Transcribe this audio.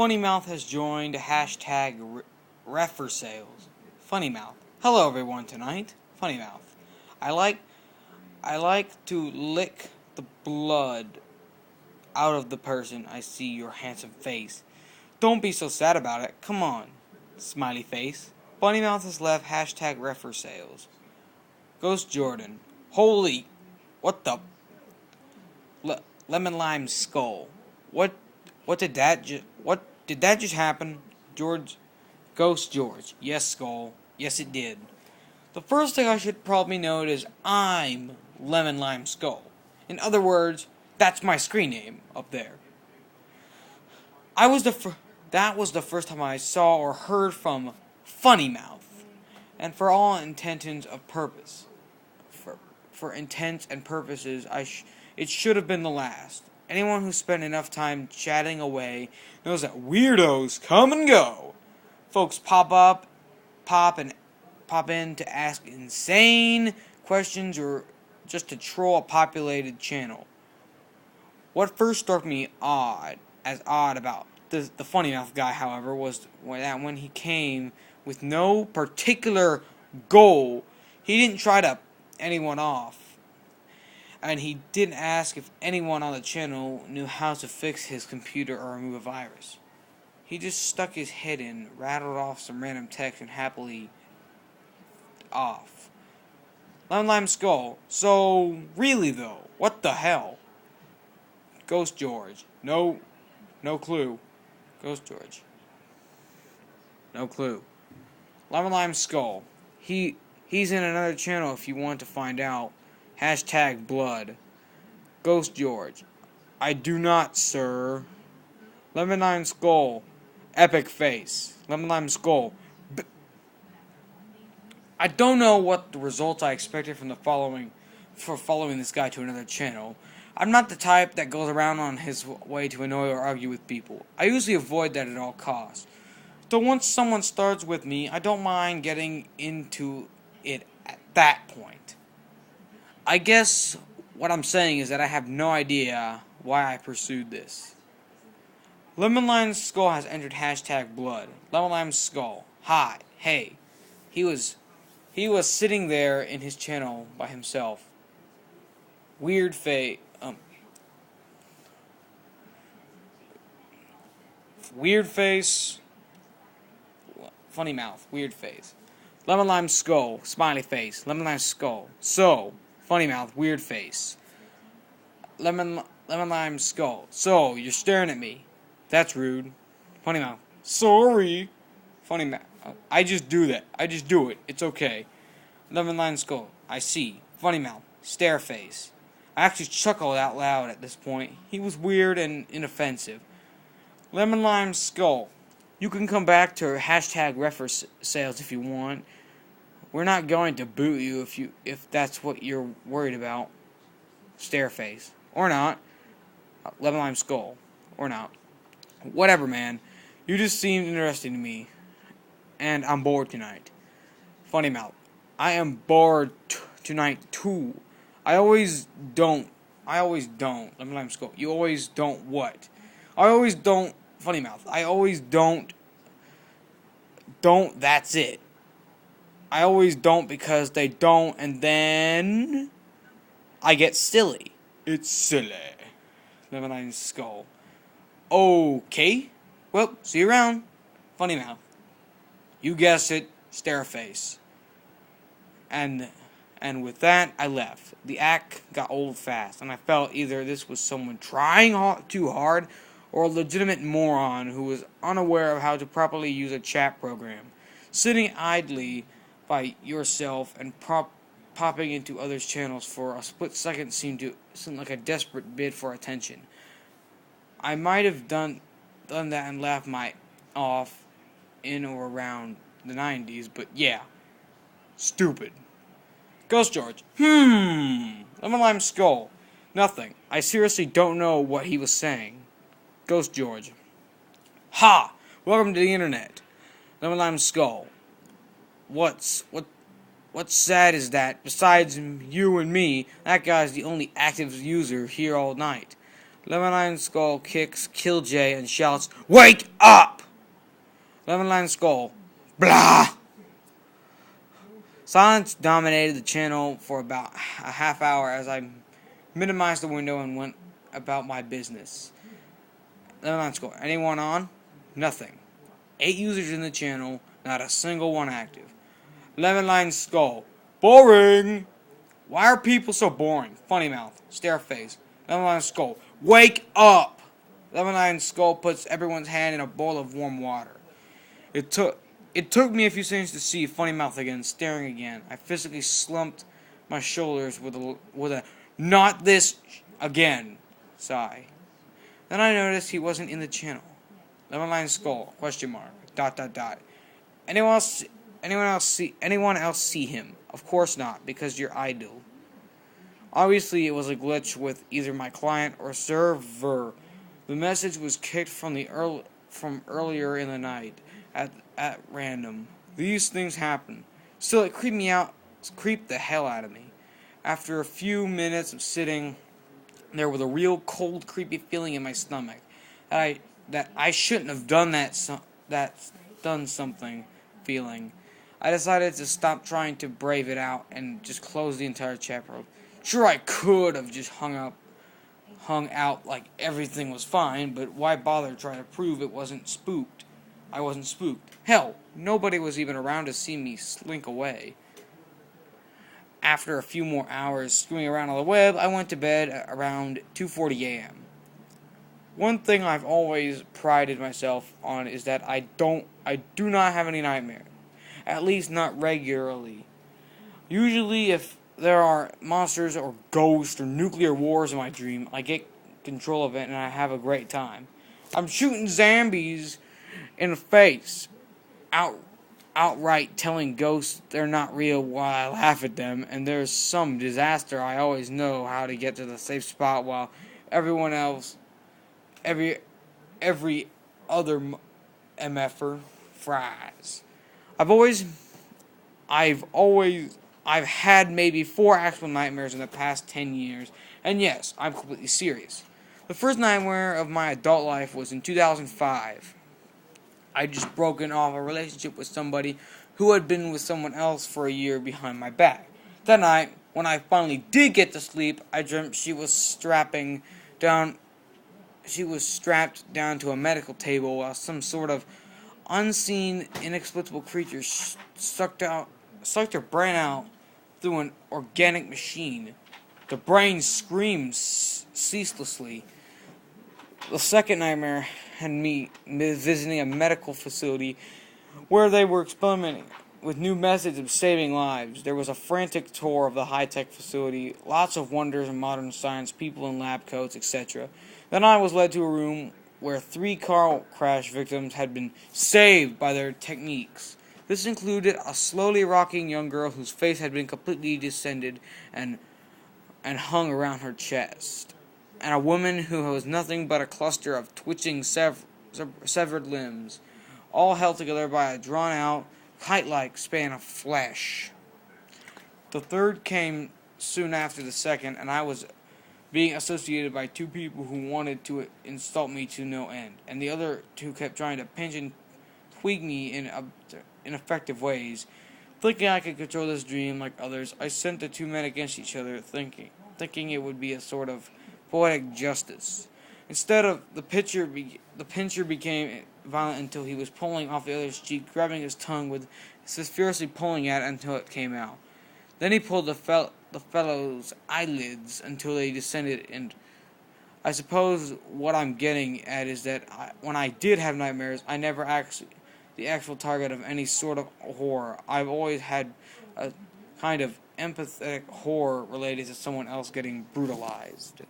Funnymouth has joined hashtag refer sales. Funnymouth. Hello everyone tonight. Funnymouth. I like to lick the blood out of the person I see your handsome face. Don't be so sad about it. Come on. Smiley face. Funnymouth has left hashtag refer sales. Ghost Jordan. Holy. What the? Lemon lime skull. What did that just happen? George. Ghost George. Yes, skull. Yes, it did. The first thing I should probably note is I'm Lemon Lime Skull. In other words, that's my screen name up there. That was the first time I saw or heard from Funnymouth, and for all intents of purpose, for intents and purposes, it should have been the last. Anyone who spent enough time chatting away knows that weirdos come and go. Folks pop in to ask insane questions or just to troll a populated channel. What first struck me odd about the Funnymouth guy, however, was that when he came with no particular goal, he didn't try to anyone off, and he didn't ask if anyone on the channel knew how to fix his computer or remove a virus. He just stuck his head in, rattled off some random text, and happily off. Lemon Lime Skull. So, really though, what the hell? Ghost George. No clue. Ghost George. No clue. Lemon Lime Skull. He's in another channel if you want to find out. Hashtag blood. Ghost George. I do not, sir. Lemon Lime Skull. Epic face. Lemon Lime Skull. I don't know what the results I expected from following this guy to another channel. I'm not the type that goes around on his way to annoy or argue with people. I usually avoid that at all costs. Though once someone starts with me, I don't mind getting into it at that point. I guess what I'm saying is that I have no idea why I pursued this. Lemon Lime Skull has entered hashtag blood. Lemon Lime Skull. Hi. Hey. He was sitting there in his channel by himself. Weird face. Weird face. Funny mouth. Weird face. Lemon Lime Skull. Smiley face. Lemon Lime Skull. So. Funny mouth. Weird face. Lemon Lime Skull. So. You're staring at me. That's rude. Funny mouth. Sorry. Funny mouth. I just do that. I just do it. It's okay. Lemon Lime Skull. I see. Funny mouth. Stare face. I actually chuckled out loud at this point. He was weird and inoffensive. Lemon Lime Skull. You can come back to hashtag refer sales if you want. We're not going to boot you if that's what you're worried about. Stare face. Or not. Lemon Lime Skull. Or not. Whatever, man. You just seemed interesting to me. And I'm bored tonight. Funny mouth. I am bored tonight too. I always don't. Lemon Lime Skull. You always don't what? I always don't. Funny mouth. I always don't. That's it. I always don't because they don't, and then I get silly. It's silly. Lemon Lime Skull. Okay. Well, see you around. Funny mouth. You guessed it. Stare face. And with that, I left. The act got old fast, and I felt either this was someone trying too hard or a legitimate moron who was unaware of how to properly use a chat program. Sitting idly by yourself and popping into others' channels for a split second seemed like a desperate bid for attention. I might have done that and laughed my off in or around the 90s, but yeah. Stupid. Ghost George. Lemon Lime Skull. Nothing. I seriously don't know what he was saying. Ghost George. Ha! Welcome to the internet. Lemon Lime Skull. What's sad is that, besides you and me, that guy's the only active user here all night. Lemon Lion Skull kicks Kill Jay and shouts, "Wake up!" Lemon Lion Skull, blah! Silence dominated the channel for about a half hour as I minimized the window and went about my business. Lemon Lion Skull, anyone on? Nothing. 8 users in the channel, not a single one active. Lemon Lion Skull, boring! Why are people so boring? Funnymouth, stare face. Lemon Lion Skull, wake up! Lemon Lion Skull puts everyone's hand in a bowl of warm water. It took me a few seconds to see Funnymouth again, staring again. I physically slumped my shoulders with a not this again sigh. Then I noticed he wasn't in the channel. Lemon Lion Skull, question mark, ... Anyone else see him? Of course not, because you're idle. Obviously, it was a glitch with either my client or server. The message was kicked from earlier in the night at random. These things happen. Still, it creeped the hell out of me. After a few minutes of sitting there with a real cold, creepy feeling in my stomach, that I shouldn't have done done something feeling, I decided to stop trying to brave it out and just close the entire chapter. Sure, I could have just hung out like everything was fine, but why bother trying to prove it wasn't spooked? I wasn't spooked. Hell, nobody was even around to see me slink away. After a few more hours screwing around on the web, I went to bed at around 2:40 a.m. One thing I've always prided myself on is that I do not have any nightmares. At least not regularly. Usually if there are monsters or ghosts or nuclear wars in my dream, I get control of it and I have a great time. I'm shooting zombies in the face, outright telling ghosts they're not real while I laugh at them, and there's some disaster. I always know how to get to the safe spot while everyone else, every other MFer fries. I've had maybe 4 actual nightmares in the past 10 years, and yes, I'm completely serious. The first nightmare of my adult life was in 2005. I'd just broken off a relationship with somebody who had been with someone else for a year behind my back. That night, when I finally did get to sleep, I dreamt she was strapped down to a medical table while some sort of unseen, inexplicable creature sucked her brain out through an organic machine. The brain screamed ceaselessly. The second nightmare had me visiting a medical facility where they were experimenting with new methods of saving lives. There was a frantic tour of the high-tech facility, lots of wonders in modern science, people in lab coats, etc. Then I was led to a room where 3 car crash victims had been saved by their techniques. This included a slowly rocking young girl whose face had been completely descended and hung around her chest, and a woman who was nothing but a cluster of twitching severed limbs, all held together by a drawn-out, kite-like span of flesh. The third came soon after the second, and I was being associated by 2 people who wanted to insult me to no end, and the other 2 kept trying to pinch and tweak me in ineffective ways. Thinking I could control this dream like others, I sent the 2 men against each other, thinking it would be a sort of poetic justice. Instead of the pincher became violent until he was pulling off the other's cheek, grabbing his tongue with furiously pulling at it until it came out. Then he pulled the fellow's eyelids until they descended, and I suppose what I'm getting at is that when I did have nightmares, I never actually the actual target of any sort of horror. I've always had a kind of empathetic horror related to someone else getting brutalized.